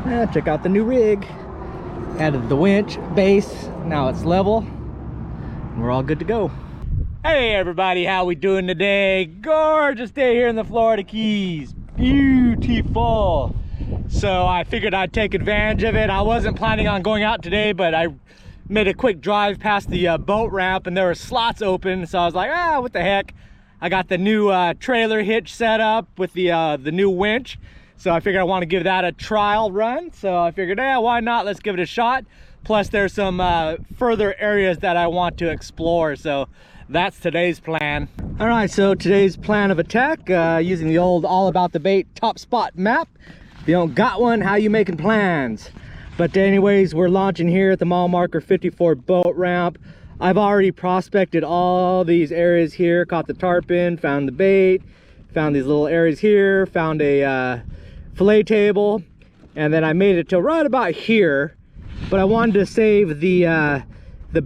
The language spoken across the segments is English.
Check out the new rig. Added the winch base. Now it's level. We're all good to go. Hey everybody, how we doing today? Gorgeous day here in the Florida Keys. Beautiful. So I figured I'd take advantage of it. I wasn't planning on going out today, but I made a quick drive past the boat ramp and there were slots open. So I was like, what the heck? I got the new trailer hitch set up with the new winch. So I figured I want to give that a trial run. So I figured, why not? Let's give it a shot. Plus there's some further areas that I want to explore. So that's today's plan. All right, so today's plan of attack, using the old All About the Bait top spot map. If you don't got one, how you making plans? But anyways, we're launching here at the mile marker 54 boat ramp. I've already prospected all these areas here, caught the tarpon, found the bait, found these little areas here, found a fillet table, and then I made it to right about here. But I wanted to save the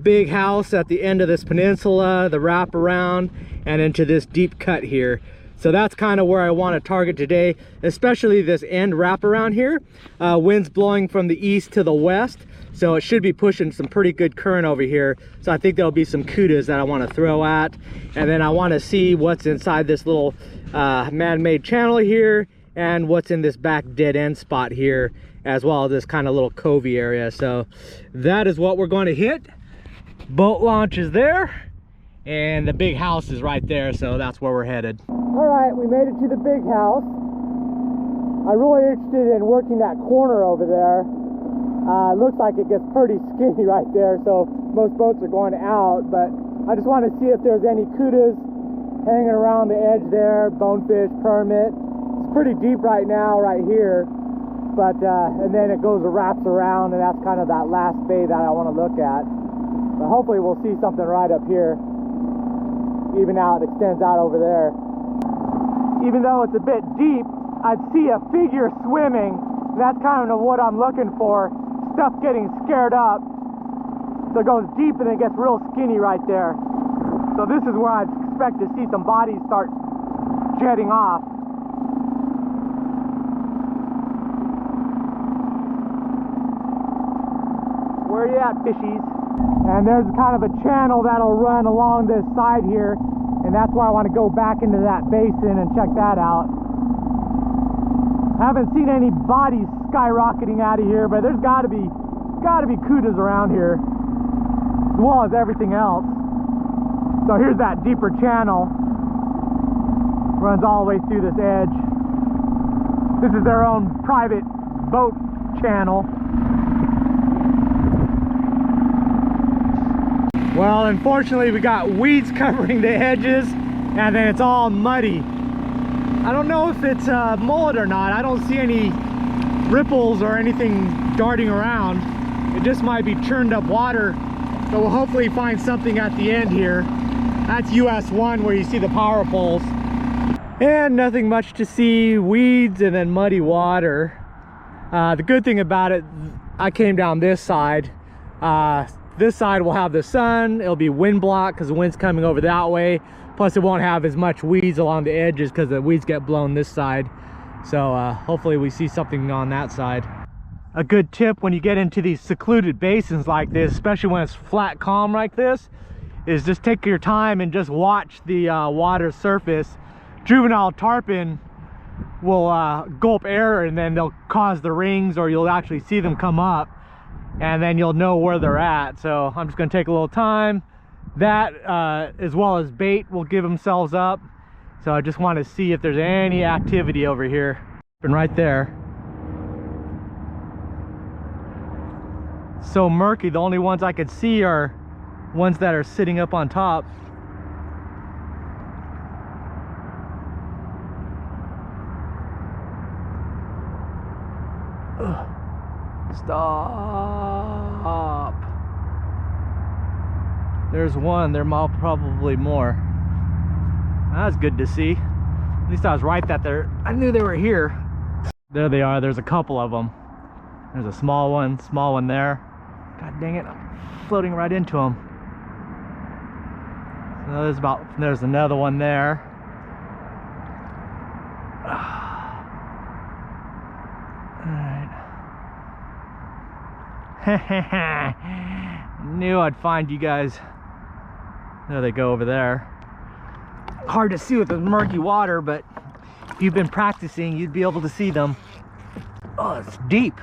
big house at the end of this peninsula, the wraparound, and into this deep cut here. So that's kind of where I want to target today, especially this end wraparound here. Wind's blowing from the east to the west, so it should be pushing some pretty good current over here. So I think there'll be some kudas that I want to throw at. And then I want to see what's inside this little man-made channel here, and what's in this back dead end spot here, as well as this kind of little covey area. So that is what we're going to hit. Boat launch is there, and the big house is right there, so that's where we're headed. All right, we made it to the big house. I'm really interested in working that corner over there. Looks like it gets pretty skinny right there, so most boats are going out, but I just want to see if there's any kudas hanging around the edge there, bonefish, permit. It's pretty deep right now, right here, but and then it goes and wraps around, and that's kind of that last bay that I want to look at. But hopefully we'll see something right up here. Even out, it extends out over there. Even though it's a bit deep, I'd see a figure swimming. That's kind of what I'm looking for. Stuff getting scared up. So it goes deep and it gets real skinny right there. So this is where I'd expect to see some bodies start jetting off. Where are you at, fishies? And there's kind of a channel that'll run along this side here, and that's why I want to go back into that basin and check that out. Haven't seen any bodies skyrocketing out of here, but there's gotta be kudas around here, as well as everything else. So here's that deeper channel, runs all the way through this edge. This is their own private boat channel. Well, unfortunately, we got weeds covering the edges, and then it's all muddy. I don't know if it's mullet or not. I don't see any ripples or anything darting around. It just might be churned up water, but we'll hopefully find something at the end here. That's US 1 where you see the power poles. And nothing much to see, weeds and then muddy water. The good thing about it, I came down this side. This side will have the sun. It'll be wind blocked because the wind's coming over that way. Plus it won't have as much weeds along the edges because the weeds get blown this side. So hopefully we see something on that side. A good tip when you get into these secluded basins like this, especially when it's flat calm like this, is just take your time and just watch the water surface. Juvenile tarpon will gulp air and then they'll cause the rings, or you'll actually see them come up, and then you'll know where they're at. So I'm just going to take a little time. That as well as bait will give themselves up. So I just want to see if there's any activity over here. And right there. So murky, the only ones I could see are ones that are sitting up on top. Ugh. Stop. There's one. There might probably more. That's good to see. At least I was right that I knew they were here. There they are. There's a couple of them. There's a small one there. God dang it, I'm floating right into them. So there's another one there. Alright. Knew I'd find you guys. There they go over there. Hard to see with the murky water, but if you've been practicing, you'd be able to see them. Oh, it's deep.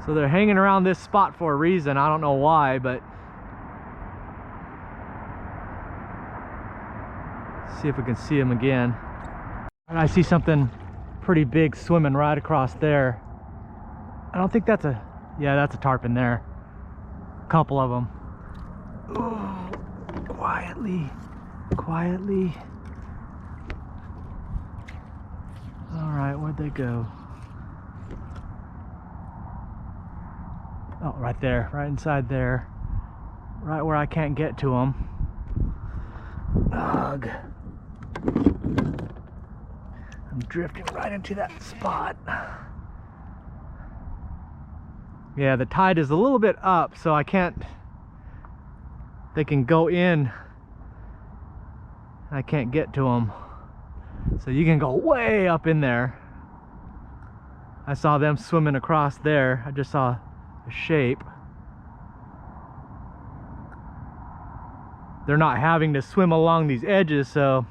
So they're hanging around this spot for a reason. I don't know why, but see if we can see them again. And I see something pretty big swimming right across there. I don't think that's a, yeah, that's a tarpon there. A couple of them. Oh, quietly, quietly. All right, where'd they go? Oh, right there, right inside there. Right where I can't get to them. Ugh. I'm drifting right into that spot. Yeah, the tide is a little bit up, so I can't, they can go in. I can't get to them. So you can go way up in there. I saw them swimming across there. I just saw a shape. They're not having to swim along these edges, so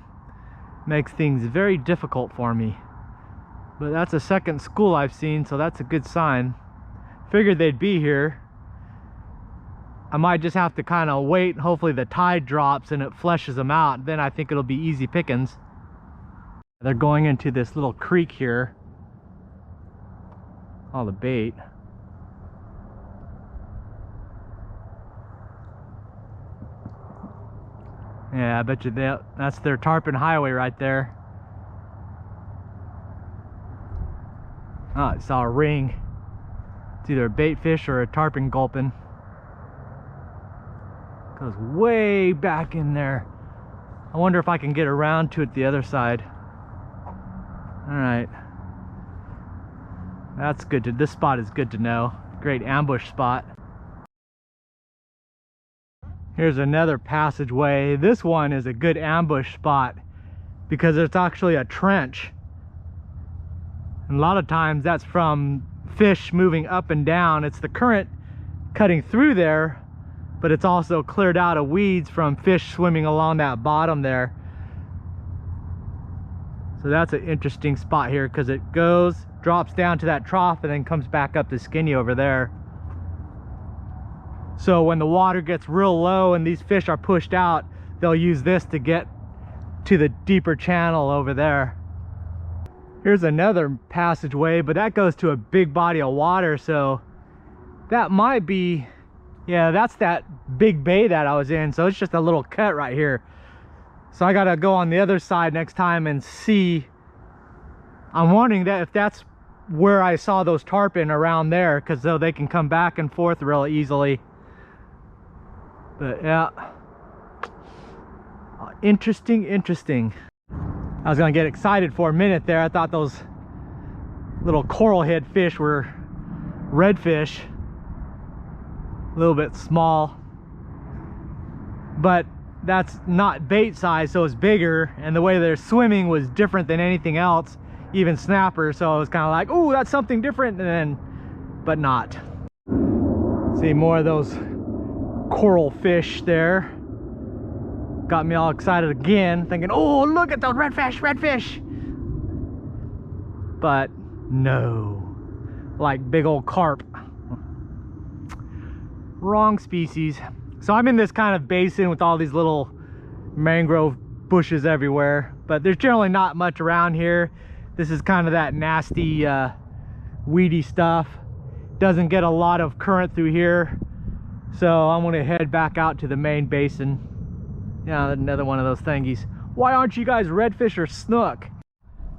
makes things very difficult for me. But that's a second school I've seen, so that's a good sign. Figured they'd be here. I might just have to kind of wait. Hopefully the tide drops and it flushes them out. Then I think it'll be easy pickings. They're going into this little creek here. All the bait. Yeah, I bet you that's their tarpon highway right there. Oh, I saw a ring. It's either a bait fish or a tarpon gulping. Goes way back in there. I wonder if I can get around to it the other side. All right. That's good to, this spot is good to know. Great ambush spot. Here's another passageway. This one is a good ambush spot because it's actually a trench. And a lot of times that's from fish moving up and down. It's the current cutting through there, but it's also cleared out of weeds from fish swimming along that bottom there. So that's an interesting spot here because it goes, drops down to that trough and then comes back up to skinny over there. So when the water gets real low and these fish are pushed out, they'll use this to get to the deeper channel over there. Here's another passageway, but that goes to a big body of water, so that might be, yeah, that's that big bay that I was in, so it's just a little cut right here. So I gotta go on the other side next time and see. I'm wondering that if that's where I saw those tarpon around there, because though they can come back and forth real easily. But yeah, interesting. I was gonna get excited for a minute there. I thought those little coral head fish were redfish, a little bit small, but that's not bait size, so it's bigger, and the way they're swimming was different than anything else, even snapper. So I was kind of like, oh, that's something different, and then but not. See more of those coral fish there. Got me all excited again, thinking, oh, look at those redfish. But no, like big old carp. Wrong species. So I'm in this kind of basin with all these little mangrove bushes everywhere, but there's generally not much around here. This is kind of that nasty weedy stuff. Doesn't get a lot of current through here, so I'm gonna head back out to the main basin. Yeah, another one of those thingies. Why aren't you guys redfish or snook?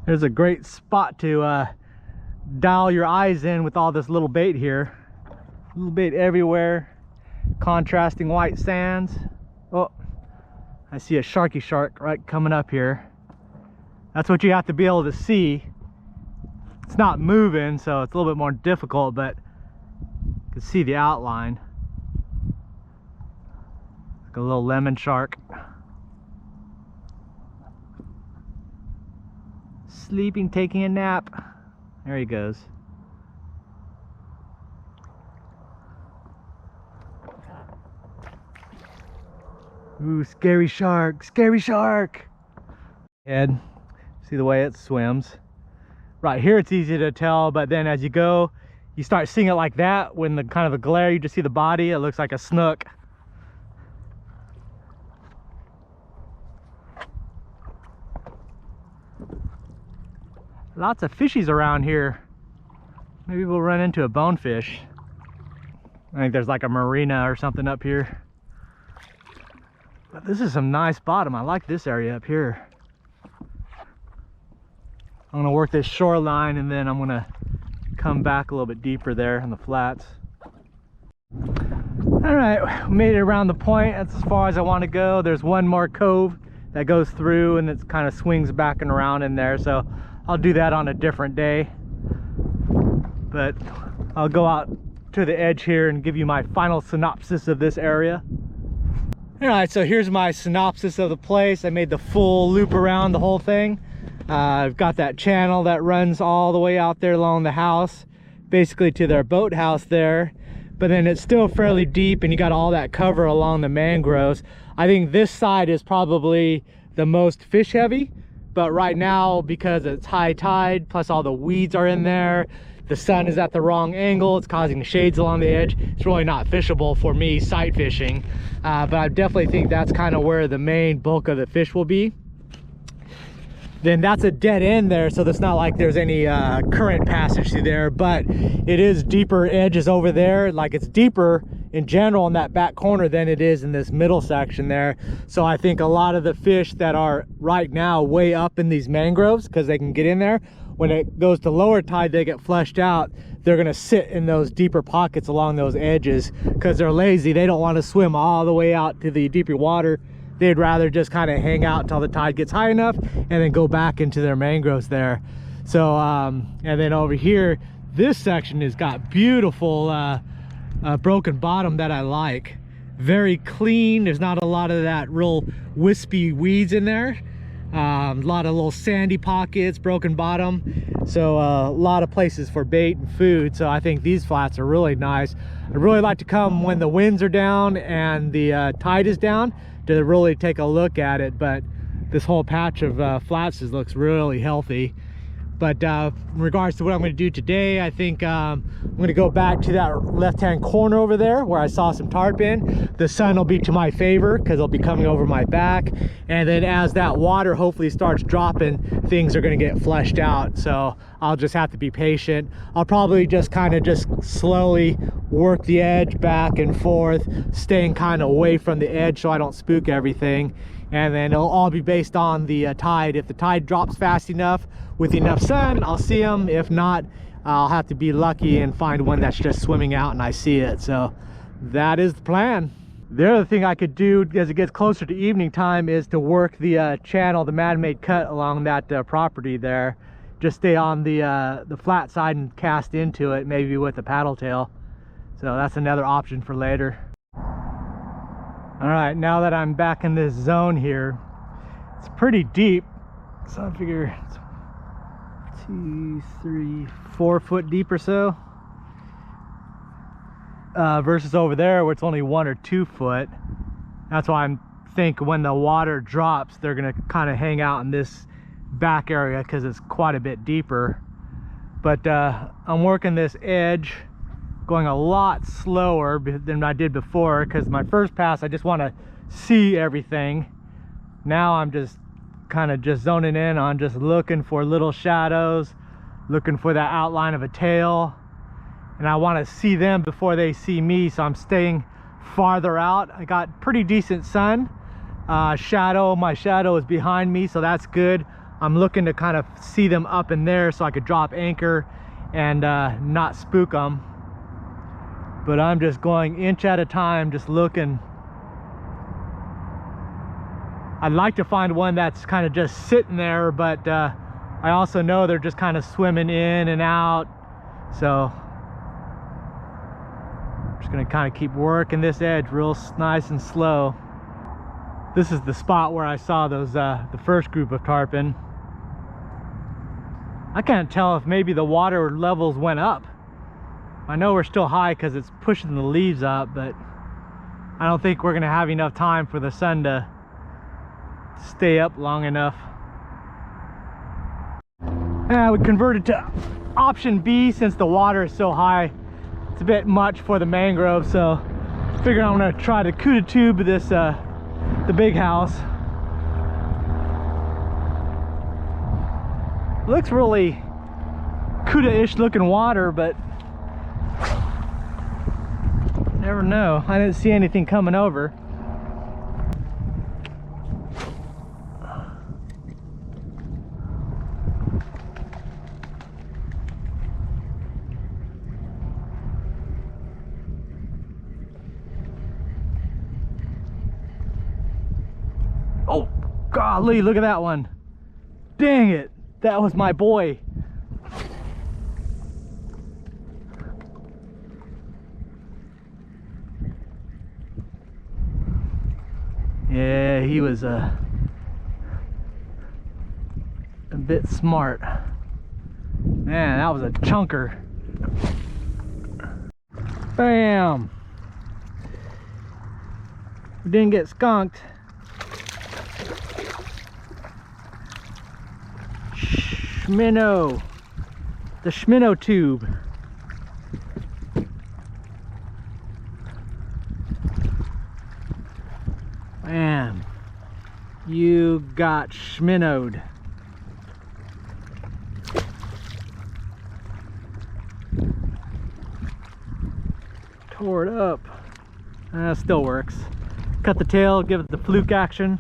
There's a great spot to dial your eyes in with all this little bait here. Little bait everywhere. Contrasting white sands. Oh, I see a sharky shark right coming up here. That's what you have to be able to see. It's not moving, so it's a little bit more difficult, but you can see the outline. Like a little lemon shark. Sleeping, taking a nap. There he goes. Ooh, scary shark, scary shark. Head, see the way it swims. Right here it's easy to tell, but then as you go, you start seeing it like that. When the kind of the glare, you just see the body. It looks like a snook. Lots of fishies around here. Maybe we'll run into a bonefish. I think there's like a marina or something up here. But this is some nice bottom. I like this area up here. I'm gonna work this shoreline and then I'm gonna come back a little bit deeper there in the flats. All right, made it around the point. That's as far as I want to go. There's one more cove that goes through and it kind of swings back and around in there. So I'll do that on a different day. But I'll go out to the edge here and give you my final synopsis of this area. All right, so here's my synopsis of the place. I made the full loop around the whole thing. I've got that channel that runs all the way out there along the house, basically to their boathouse there. But then it's still fairly deep and you got all that cover along the mangroves. I think this side is probably the most fish heavy, but right now, because it's high tide, plus all the weeds are in there, the sun is at the wrong angle, it's causing shades along the edge. It's really not fishable for me sight fishing, but I definitely think that's kind of where the main bulk of the fish will be. Then that's a dead end there, so it's not like there's any current passage through there, but it is deeper edges over there. Like it's deeper in general in that back corner than it is in this middle section there. So I think a lot of the fish that are right now way up in these mangroves, because they can get in there, when it goes to lower tide, they get flushed out. They're gonna sit in those deeper pockets along those edges because they're lazy. They don't want to swim all the way out to the deeper water. They'd rather just kind of hang out until the tide gets high enough and then go back into their mangroves there. So and then over here, this section has got beautiful broken bottom that I like. Very clean. There's not a lot of that real wispy weeds in there. A lot of little sandy pockets, broken bottom. So a lot of places for bait and food. So I think these flats are really nice. I'd really like to come when the winds are down and the tide is down to really take a look at it. But this whole patch of flats looks really healthy. But in regards to what I'm going to do today, I think I'm going to go back to that left-hand corner over there where I saw some tarpon. The sun will be to my favor because it'll be coming over my back. And then as that water hopefully starts dropping, things are going to get flushed out. So I'll just have to be patient. I'll probably just kind of just slowly work the edge back and forth, staying kind of away from the edge so I don't spook everything. And then it'll all be based on the tide. If the tide drops fast enough with enough sun, I'll see them. If not, I'll have to be lucky and find one that's just swimming out and I see it. So that is the plan. The other thing I could do as it gets closer to evening time is to work the channel, the man-made cut along that property there. Just stay on the flat side and cast into it, maybe with a paddle tail. So that's another option for later. All right, now that I'm back in this zone here, it's pretty deep. So I figure it's 2, 3, 4 foot deep or so. Versus over there where it's only 1 or 2 foot. That's why I think when the water drops, they're gonna kind of hang out in this back area because it's quite a bit deeper. But I'm working this edge, going a lot slower than I did before, because my first pass I just want to see everything. Now I'm just kind of just zoning in on just looking for little shadows, looking for that outline of a tail, and I want to see them before they see me, so I'm staying farther out. I got pretty decent sun. My shadow is behind me, so that's good. I'm looking to kind of see them up in there so I could drop anchor and not spook them. But I'm just going inch at a time, just looking. I'd like to find one that's kind of just sitting there, but I also know they're just kind of swimming in and out. So I'm just gonna kind of keep working this edge real nice and slow. This is the spot where I saw those the first group of tarpon. I can't tell if maybe the water levels went up. I know we're still high because it's pushing the leaves up, but I don't think we're gonna have enough time for the sun to stay up long enough. We converted to option B since the water is so high. It's a bit much for the mangrove, so I figure I'm gonna try to CUDA tube this the big house. Looks really CUDA-ish looking water, but never know. I didn't see anything coming over. Oh, golly, look at that one. Dang it, that was my boy. Yeah, he was a bit smart. Man, that was a chunker. Bam! We didn't get skunked. Schminnow. The Schminnow tube. Man, you got schminnowed. Tore it up. Still works. Cut the tail, give it the fluke action.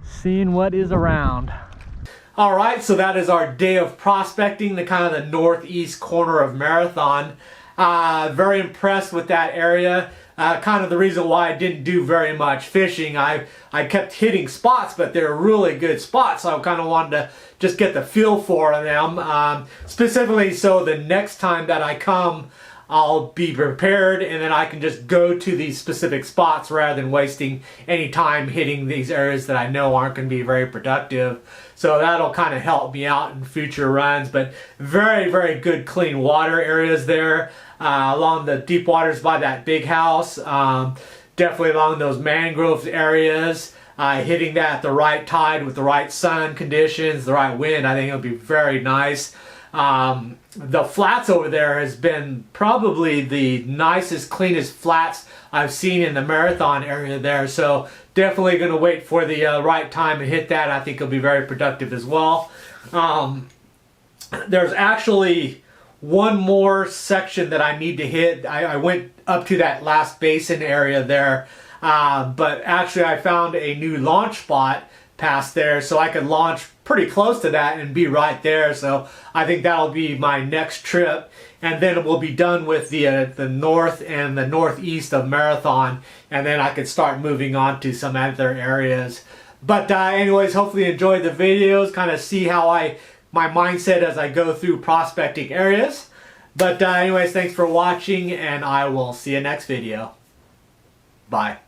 Seeing what is around. All right, so that is our day of prospecting, the kind of the northeast corner of Marathon. Very impressed with that area. Kind of the reason why I didn't do very much fishing. I kept hitting spots, but they're really good spots, so I kind of wanted to just get the feel for them. Specifically, so the next time that I come, I'll be prepared, and then I can just go to these specific spots rather than wasting any time hitting these areas that I know aren't going to be very productive. So that'll kind of help me out in future runs. But very, very good clean water areas there along the deep waters by that big house. Definitely along those mangrove areas. Hitting that at the right tide with the right sun conditions, the right wind, I think it'll be very nice. The flats over there has been probably the nicest, cleanest flats I've seen in the Marathon area there. So definitely going to wait for the right time and hit that. I think it'll be very productive as well. There's actually one more section that I need to hit. I went up to that last basin area there, but actually I found a new launch spot past there, so I could launch pretty close to that and be right there. So I think that'll be my next trip, and then we'll be done with the north and the northeast of Marathon, and then I could start moving on to some other areas. But anyways, hopefully you enjoyed the videos, kind of see how my mindset as I go through prospecting areas. But anyways, thanks for watching, and I will see you next video. Bye.